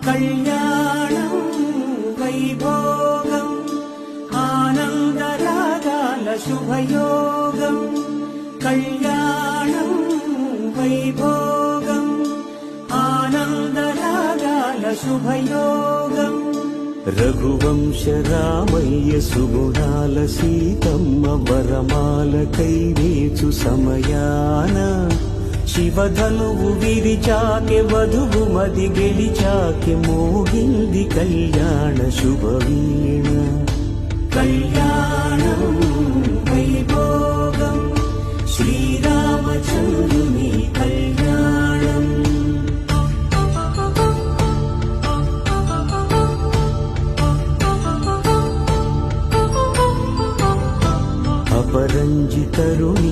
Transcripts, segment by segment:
కళ్యాణం వైభోగం ఆనందరాగాల శుభయోగం కళ్యాణం వైభోగం ఆనందరాగాల శుభయోగం రఘువంశ రామయ్య సుగుణాల సీతమ్మ వరమాల కైవేచు సమయాన శివధనువు విరిచాకె వధువు మది గెలిచాకె మోగింది కళ్యాణ శుభవీణ కళ్యాణం వైభోగం శ్రీరామచంద్రుని కళ్యాణం అపరంజితరుణి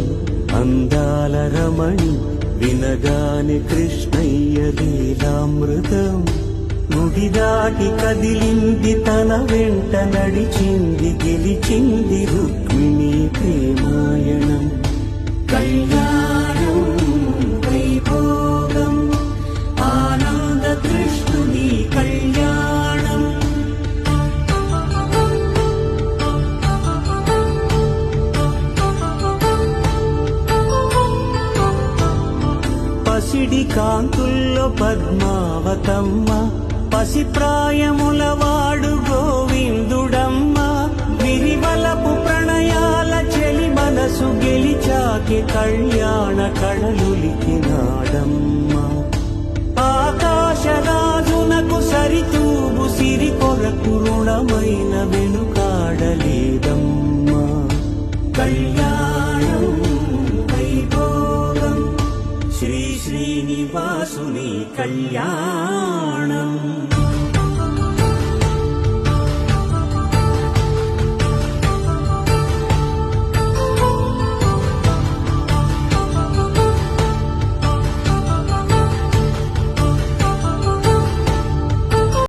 అందాల రమణి వినగాని కృష్ణయ్య లీలామృతం గుడి దాటి కదిలింది తన వెంట నడిచింది గెలిచింది రుక్మిణి ప్రేమాయణం కళ్యాణం వైభోగం ఆనంద కృష్ణుని కళ్యాణం పసిడి కాంతుల్లో పద్మావతమ్మ పసిప్రాయముల వాడు గోవిందుడమ్మ విరివలపు ప్రణయాల చెలి మనసు గెలిచాకి కళ్యాణ కళలులికినాడమ్మ ఆకాశరాజునకు సరితూగు సిరి కొరకు రుణమైన వెనుకాడలేదమ్మా కళ్యాణం వైభోగం శ్రీ శ్రీనివాసుని కళ్యాణం